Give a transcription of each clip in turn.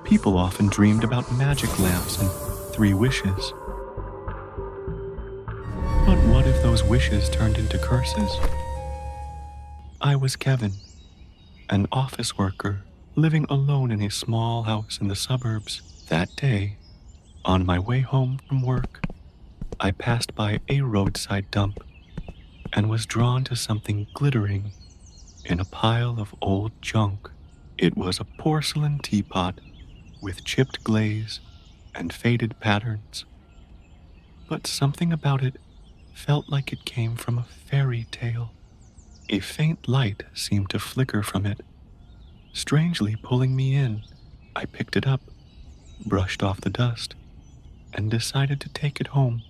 People often dreamed about magic lamps and 3 wishes. But what if those wishes turned into curses? I was Kevin, an office worker living alone in a small house in the suburbs. That day, on my way home from work, I passed by a roadside dump and was drawn to something glittering in a pile of old junk. It was a porcelain teapot with chipped glaze and faded patterns. But something about it felt like it came from a fairy tale. A faint light seemed to flicker from it, strangely pulling me in. I picked it up, brushed off the dust, and decided to take it home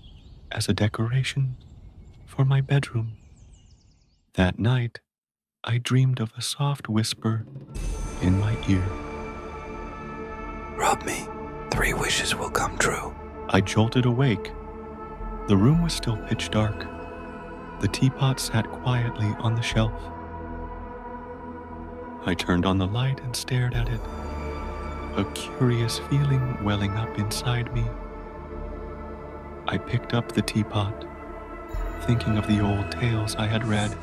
as a decoration for my bedroom. That night, I dreamed of a soft whisper in my ear. Rub me. 3 wishes will come true. I jolted awake. The room was still pitch dark. The teapot sat quietly on the shelf. I turned on the light and stared at it, a curious feeling welling up inside me. I picked up the teapot, thinking of the old tales I had read,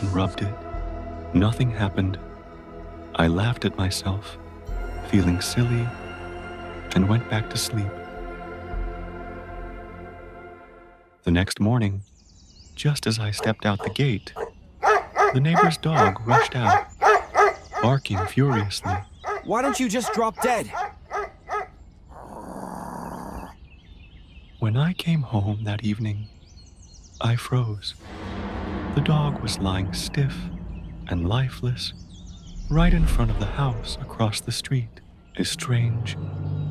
and rubbed it. Nothing happened. I laughed at myself, feeling silly, and went back to sleep. The next morning, just as I stepped out the gate, the neighbor's dog rushed out, barking furiously. Why don't you just drop dead? When I came home that evening, I froze. The dog was lying stiff and lifeless right in front of the house across the street. A strange,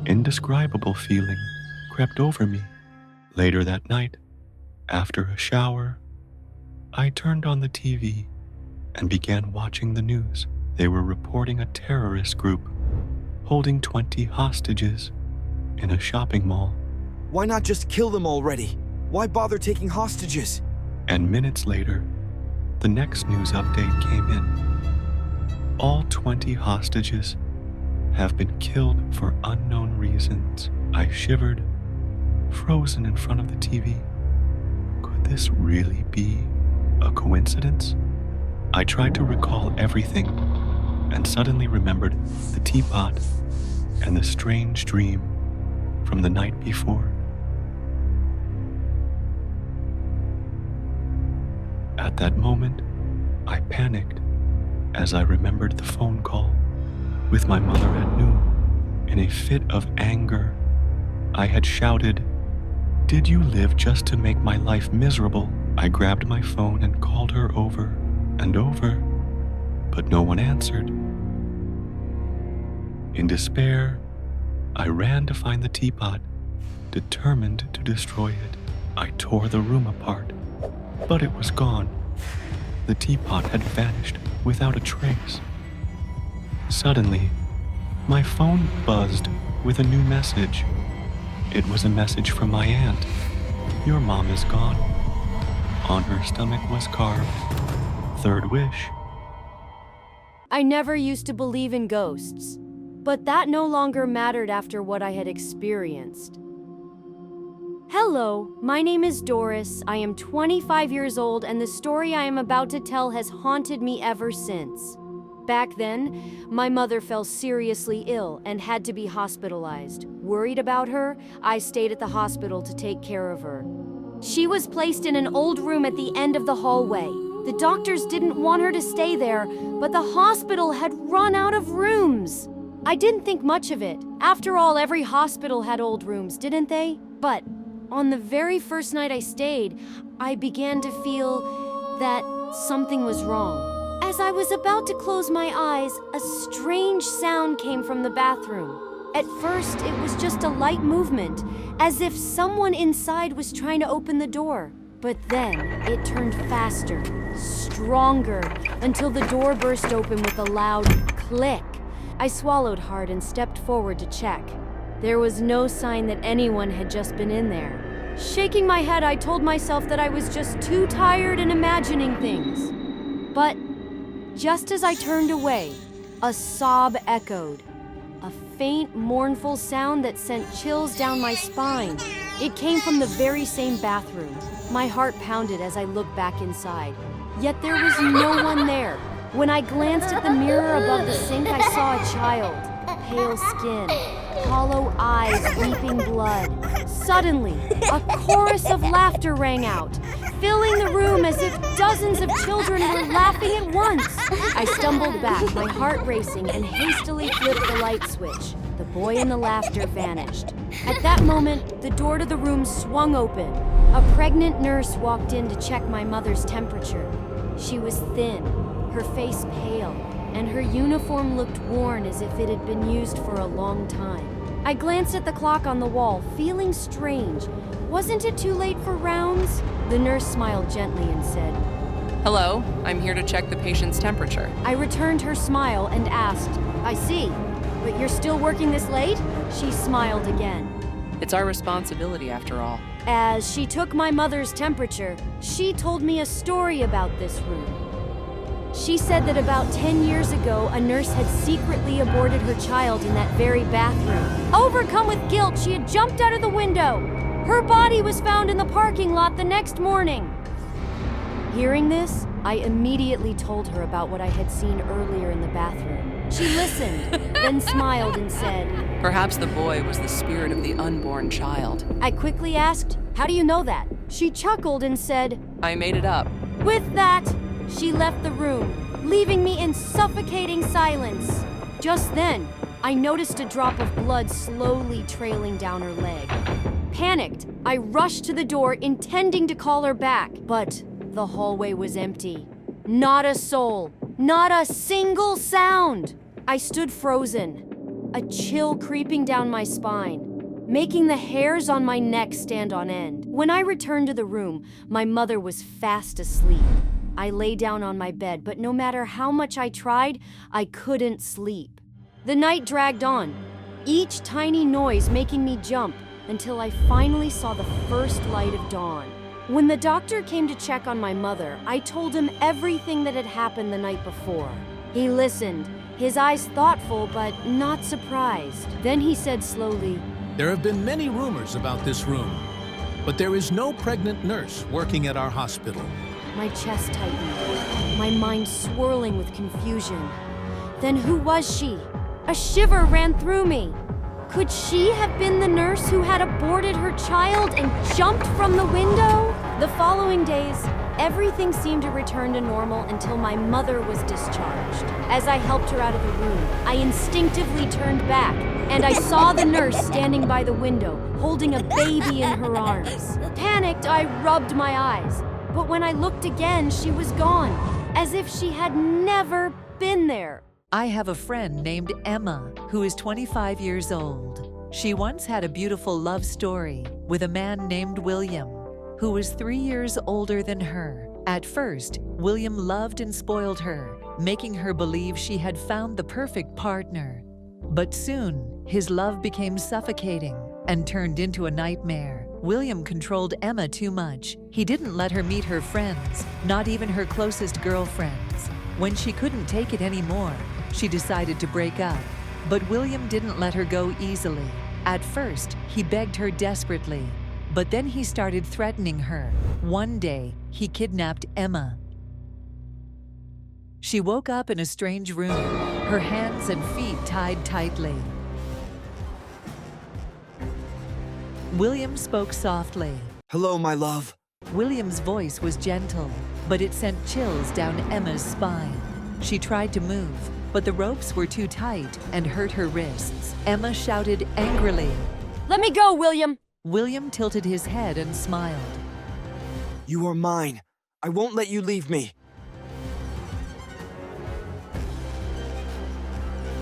indescribable feeling crept over me. Later that night, after a shower, I turned on the TV and began watching the news. They were reporting a terrorist group holding 20 hostages in a shopping mall. Why not just kill them already? Why bother taking hostages? And minutes later, the next news update came in. All 20 hostages have been killed for unknown reasons. I shivered, frozen in front of the TV. Could this really be a coincidence? I tried to recall everything and suddenly remembered the teapot and the strange dream from the night before. At that moment, I panicked as I remembered the phone call with my mother at noon. In a fit of anger, I had shouted, "Did you live just to make my life miserable?" I grabbed my phone and called her over and over, but no one answered. In despair, I ran to find the teapot, determined to destroy it. I tore the room apart, but it was gone. The teapot had vanished without a trace. Suddenly, my phone buzzed with a new message. It was a message from my aunt. "Your mom is gone." On her stomach was carved, "Third wish." I never used to believe in ghosts, but that no longer mattered after what I had experienced. Hello, my name is Doris. I am 25 years old, and the story I am about to tell has haunted me ever since. Back then, my mother fell seriously ill and had to be hospitalized. Worried about her, I stayed at the hospital to take care of her. She was placed in an old room at the end of the hallway. The doctors didn't want her to stay there, but the hospital had run out of rooms. I didn't think much of it. After all, every hospital had old rooms, didn't they? But on the very first night I stayed, I began to feel that something was wrong. As I was about to close my eyes, a strange sound came from the bathroom. At first, it was just a light movement, as if someone inside was trying to open the door. But then, it turned faster, stronger, until the door burst open with a loud click. I swallowed hard and stepped forward to check. There was no sign that anyone had just been in there. Shaking my head, I told myself that I was just too tired and imagining things. But just as I turned away, a sob echoed. a faint, mournful sound that sent chills down my spine. It came from the very same bathroom. My heart pounded as I looked back inside. Yet there was no one there. When I glanced at the mirror above the sink, I saw a child. Pale skin, hollow eyes, weeping blood. Suddenly, a chorus of laughter rang out, filling the room as if dozens of children were laughing at once. I stumbled back, my heart racing, and hastily flipped the light switch. The boy and the laughter vanished. At that moment, the door to the room swung open. A pregnant nurse walked in to check my mother's temperature. She was thin, her face pale, and her uniform looked worn as if it had been used for a long time. I glanced at the clock on the wall, feeling strange. Wasn't it too late for rounds? The nurse smiled gently and said, Hello, I'm here to check the patient's temperature. I returned her smile and asked, I see, but you're still working this late? She smiled again. It's our responsibility after all. As she took my mother's temperature, she told me a story about this room. She said that about 10 years ago, a nurse had secretly aborted her child in that very bathroom. Overcome with guilt, she had jumped out of the window. Her body was found in the parking lot the next morning. Hearing this, I immediately told her about what I had seen earlier in the bathroom. She listened, then smiled and said, Perhaps the boy was the spirit of the unborn child. I quickly asked, How do you know that? She chuckled and said, I made it up. With that, she left the room, leaving me in suffocating silence. Just then, I noticed a drop of blood slowly trailing down her leg. Panicked, I rushed to the door, intending to call her back, but the hallway was empty. Not a soul, not a single sound. I stood frozen, a chill creeping down my spine, making the hairs on my neck stand on end. When I returned to the room, my mother was fast asleep. I lay down on my bed, but no matter how much I tried, I couldn't sleep. The night dragged on, each tiny noise making me jump, until I finally saw the first light of dawn. When the doctor came to check on my mother, I told him everything that had happened the night before. He listened, his eyes thoughtful but not surprised. Then he said slowly, There have been many rumors about this room, but there is no pregnant nurse working at our hospital. My chest tightened, my mind swirling with confusion. Then who was she? A shiver ran through me. Could she have been the nurse who had aborted her child and jumped from the window? The following days, everything seemed to return to normal until my mother was discharged. As I helped her out of the room, I instinctively turned back, and I saw the nurse standing by the window, holding a baby in her arms. Panicked, I rubbed my eyes. But when I looked again, she was gone, as if she had never been there. I have a friend named Emma, who is 25 years old. She once had a beautiful love story with a man named William, who was 3 years older than her. At first, William loved and spoiled her, making her believe she had found the perfect partner. But soon, his love became suffocating and turned into a nightmare. William controlled Emma too much. He didn't let her meet her friends, not even her closest girlfriends. When she couldn't take it anymore, she decided to break up. But William didn't let her go easily. At first, he begged her desperately, but then he started threatening her. One day, he kidnapped Emma. She woke up in a strange room, her hands and feet tied tightly. William spoke softly. Hello, my love. William's voice was gentle, but it sent chills down Emma's spine. She tried to move, but the ropes were too tight and hurt her wrists. Emma shouted angrily. Let me go, William! William tilted his head and smiled. You are mine. I won't let you leave me.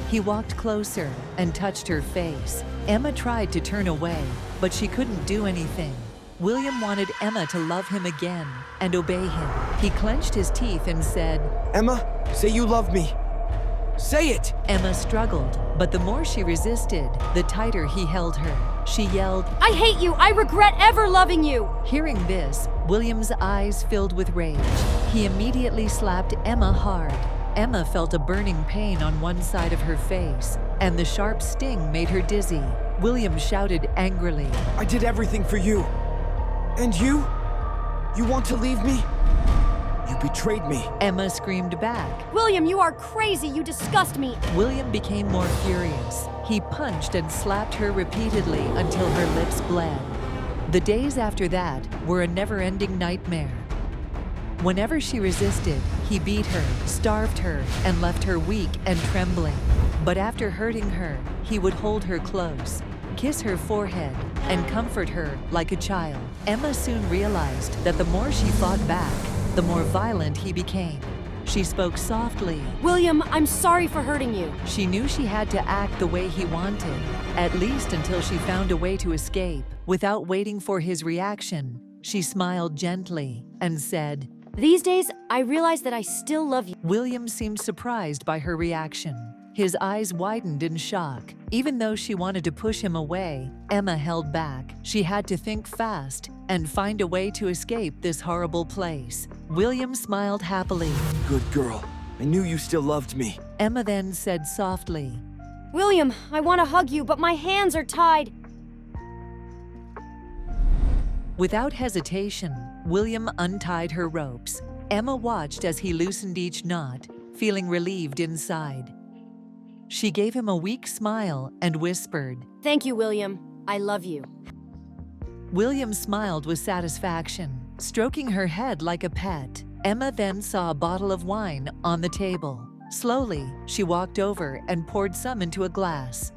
He walked closer and touched her face. Emma tried to turn away, but she couldn't do anything. William wanted Emma to love him again and obey him. He clenched his teeth and said, Emma, say you love me. Say it! Emma struggled, but the more she resisted, the tighter he held her. She yelled, I hate you! I regret ever loving you! Hearing this, William's eyes filled with rage. He immediately slapped Emma hard. Emma felt a burning pain on one side of her face, and the sharp sting made her dizzy. William shouted angrily. I did everything for you. And you? You want to leave me? You betrayed me. Emma screamed back. William, you are crazy. You disgust me. William became more furious. He punched and slapped her repeatedly until her lips bled. The days after that were a never-ending nightmare. Whenever she resisted, he beat her, starved her, and left her weak and trembling. But after hurting her, he would hold her close, kiss her forehead, and comfort her like a child. Emma soon realized that the more she fought back, the more violent he became. She spoke softly. William, I'm sorry for hurting you. She knew she had to act the way he wanted, at least until she found a way to escape. Without waiting for his reaction, she smiled gently and said, These days, I realize that I still love you. William seemed surprised by her reaction. His eyes widened in shock. Even though she wanted to push him away, Emma held back. She had to think fast and find a way to escape this horrible place. William smiled happily. Good girl. I knew you still loved me. Emma then said softly, William, I want to hug you, but my hands are tied. Without hesitation, William untied her ropes. Emma watched as he loosened each knot, feeling relieved inside. She gave him a weak smile and whispered, Thank you, William. I love you. William smiled with satisfaction, stroking her head like a pet. Emma then saw a bottle of wine on the table. Slowly, she walked over and poured some into a glass.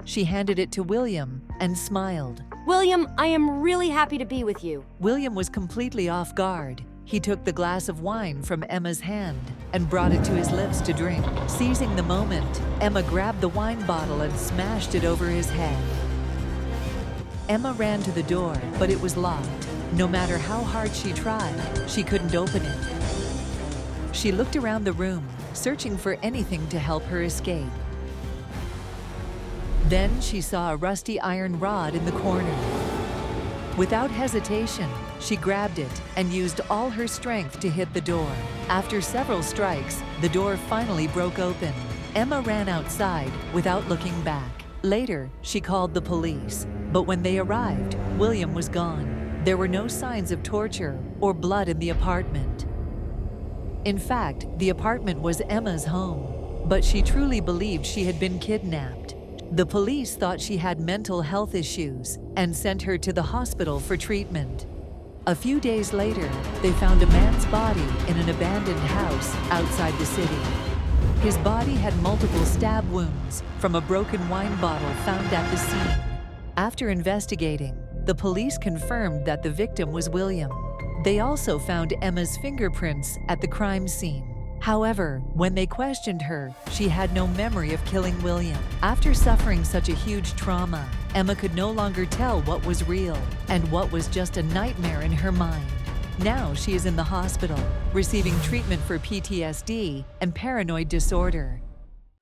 She handed it to William and smiled. William, I am really happy to be with you. William was completely off guard. He took the glass of wine from Emma's hand and brought it to his lips to drink. Seizing the moment, Emma grabbed the wine bottle and smashed it over his head. Emma ran to the door, but it was locked. No matter how hard she tried, she couldn't open it. She looked around the room, searching for anything to help her escape. Then she saw a rusty iron rod in the corner. Without hesitation, she grabbed it and used all her strength to hit the door. After several strikes, the door finally broke open. Emma ran outside without looking back. Later, she called the police, but when they arrived, William was gone. There were no signs of torture or blood in the apartment. In fact, the apartment was Emma's home, but she truly believed she had been kidnapped. The police thought she had mental health issues and sent her to the hospital for treatment. A few days later, they found a man's body in an abandoned house outside the city. His body had multiple stab wounds from a broken wine bottle found at the scene. After investigating, the police confirmed that the victim was William. They also found Emma's fingerprints at the crime scene. However, when they questioned her, she had no memory of killing William. After suffering such a huge trauma, Emma could no longer tell what was real and what was just a nightmare in her mind. Now she is in the hospital, receiving treatment for PTSD and paranoid disorder.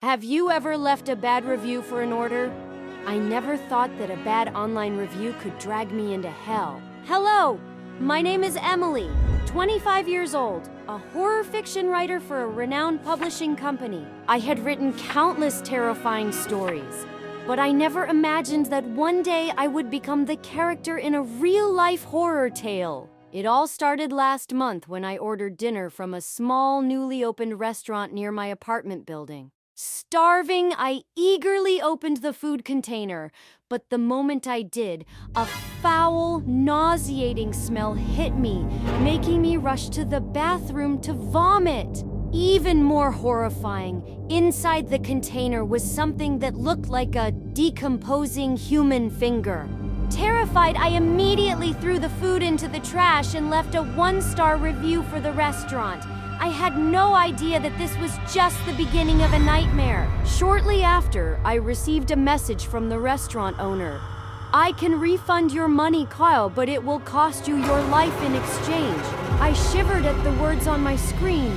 Have you ever left a bad review for an order? I never thought that a bad online review could drag me into hell. Hello, my name is Emily, 25 years old, a horror fiction writer for a renowned publishing company. I had written countless terrifying stories, but I never imagined that one day I would become the character in a real-life horror tale. It all started last month when I ordered dinner from a small, newly opened restaurant near my apartment building. Starving, I eagerly opened the food container, but the moment I did, a foul, nauseating smell hit me, making me rush to the bathroom to vomit. Even more horrifying, inside the container was something that looked like a decomposing human finger. Terrified, I immediately threw the food into the trash and left a 1-star review for the restaurant. I had no idea that this was just the beginning of a nightmare. Shortly after, I received a message from the restaurant owner. I can refund your money, Kyle, but it will cost you your life in exchange. I shivered at the words on my screen.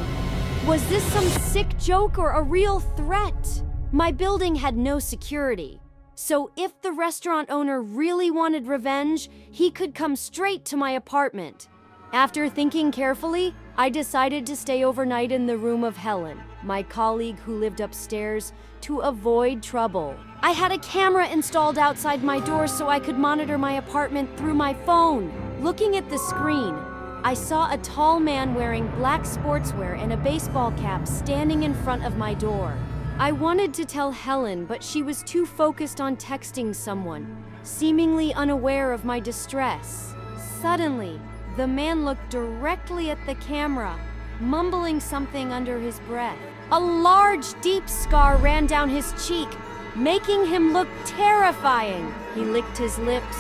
Was this some sick joke or a real threat? My building had no security. So if the restaurant owner really wanted revenge, he could come straight to my apartment. After thinking carefully, I decided to stay overnight in the room of Helen, my colleague who lived upstairs, to avoid trouble. I had a camera installed outside my door so I could monitor my apartment through my phone. Looking at the screen, I saw a tall man wearing black sportswear and a baseball cap standing in front of my door. I wanted to tell Helen, but she was too focused on texting someone, seemingly unaware of my distress. Suddenly, the man looked directly at the camera, mumbling something under his breath. A large, deep scar ran down his cheek, making him look terrifying. He licked his lips,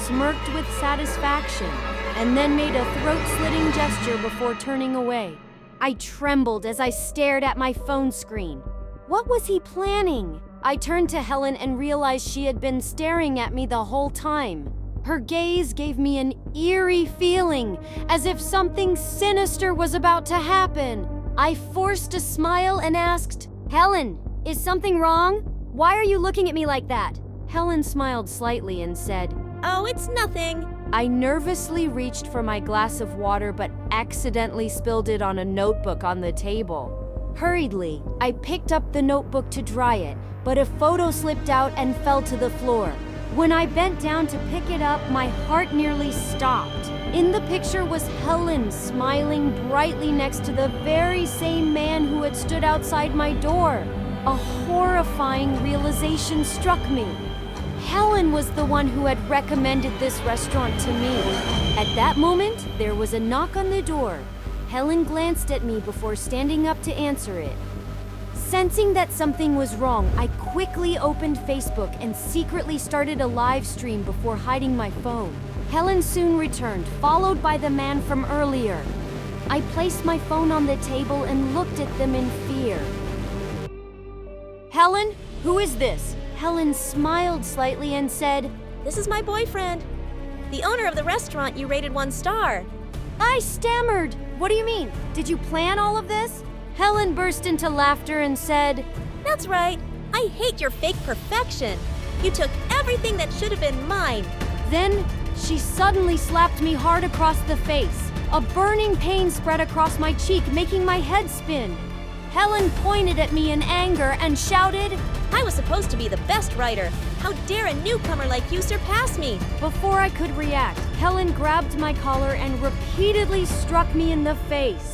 smirked with satisfaction, and then made a throat-slitting gesture before turning away. I trembled as I stared at my phone screen. What was he planning? I turned to Helen and realized she had been staring at me the whole time. Her gaze gave me an eerie feeling, as if something sinister was about to happen. I forced a smile and asked, "Helen, is something wrong? Why are you looking at me like that?" Helen smiled slightly and said, "Oh, it's nothing." I nervously reached for my glass of water but accidentally spilled it on a notebook on the table. Hurriedly, I picked up the notebook to dry it, but a photo slipped out and fell to the floor. When I bent down to pick it up, my heart nearly stopped. In the picture was Helen smiling brightly next to the very same man who had stood outside my door. A horrifying realization struck me. Helen was the one who had recommended this restaurant to me. At that moment, there was a knock on the door. Helen glanced at me before standing up to answer it. Sensing that something was wrong, I quickly opened Facebook and secretly started a live stream before hiding my phone. Helen soon returned, followed by the man from earlier. I placed my phone on the table and looked at them in fear. "Helen, who is this?" Helen smiled slightly and said, "This is my boyfriend, the owner of the restaurant you rated 1 star. I stammered. "What do you mean? Did you plan all of this?" Helen burst into laughter and said, That's right. I hate your fake perfection. You took everything that should have been mine." Then she suddenly slapped me hard across the face. A burning pain spread across my cheek, making my head spin. Helen pointed at me in anger and shouted, "I was supposed to be the best writer. How dare a newcomer like you surpass me?" Before I could react, Helen grabbed my collar and repeatedly struck me in the face.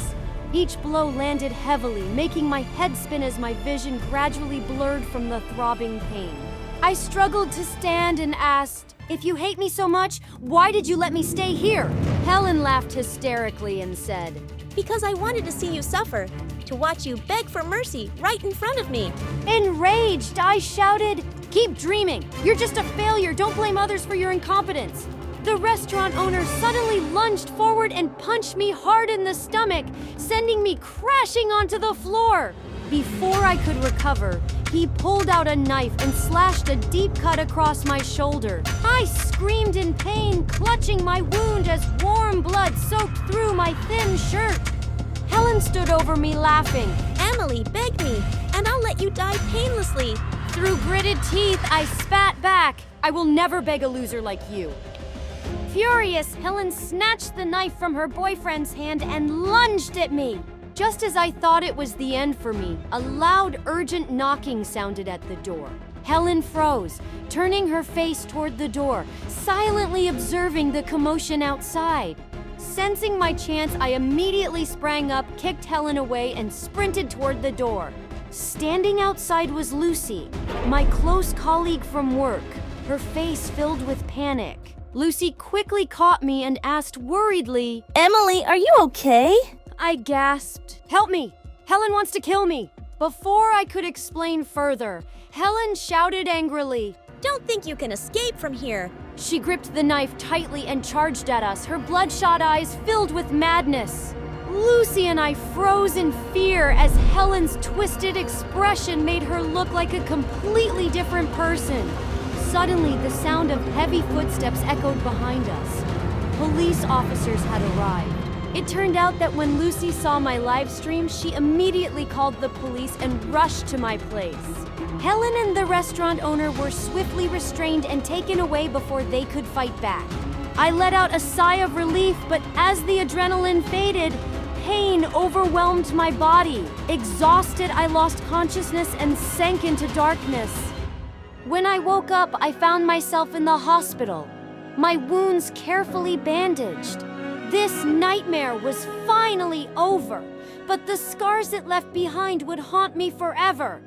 Each blow landed heavily, making my head spin as my vision gradually blurred from the throbbing pain. I struggled to stand and asked, "If you hate me so much, why did you let me stay here?" Helen laughed hysterically and said, "Because I wanted to see you suffer, to watch you beg for mercy right in front of me." Enraged, I shouted, "Keep dreaming! You're just a failure! Don't blame others for your incompetence!" The restaurant owner suddenly lunged forward and punched me hard in the stomach, sending me crashing onto the floor. Before I could recover, he pulled out a knife and slashed a deep cut across my shoulder. I screamed in pain, clutching my wound as warm blood soaked through my thin shirt. Helen stood over me laughing. "Emily, beg me, and I'll let you die painlessly." Through gritted teeth, I spat back, "I will never beg a loser like you." Furious, Helen snatched the knife from her boyfriend's hand and lunged at me. Just as I thought it was the end for me, a loud, urgent knocking sounded at the door. Helen froze, turning her face toward the door, silently observing the commotion outside. Sensing my chance, I immediately sprang up, kicked Helen away, and sprinted toward the door. Standing outside was Lucy, my close colleague from work, her face filled with panic. Lucy quickly caught me and asked worriedly, "Emily, are you okay?" I gasped, "Help me! Helen wants to kill me!" Before I could explain further, Helen shouted angrily, "Don't think you can escape from here." She gripped the knife tightly and charged at us, her bloodshot eyes filled with madness. Lucy and I froze in fear as Helen's twisted expression made her look like a completely different person. Suddenly, the sound of heavy footsteps echoed behind us. Police officers had arrived. It turned out that when Lucy saw my live stream, she immediately called the police and rushed to my place. Helen and the restaurant owner were swiftly restrained and taken away before they could fight back. I let out a sigh of relief, but as the adrenaline faded, Pain overwhelmed my body. Exhausted, I lost consciousness and sank into darkness. When I woke up, I found myself in the hospital, my wounds carefully bandaged. This nightmare was finally over, but the scars it left behind would haunt me forever.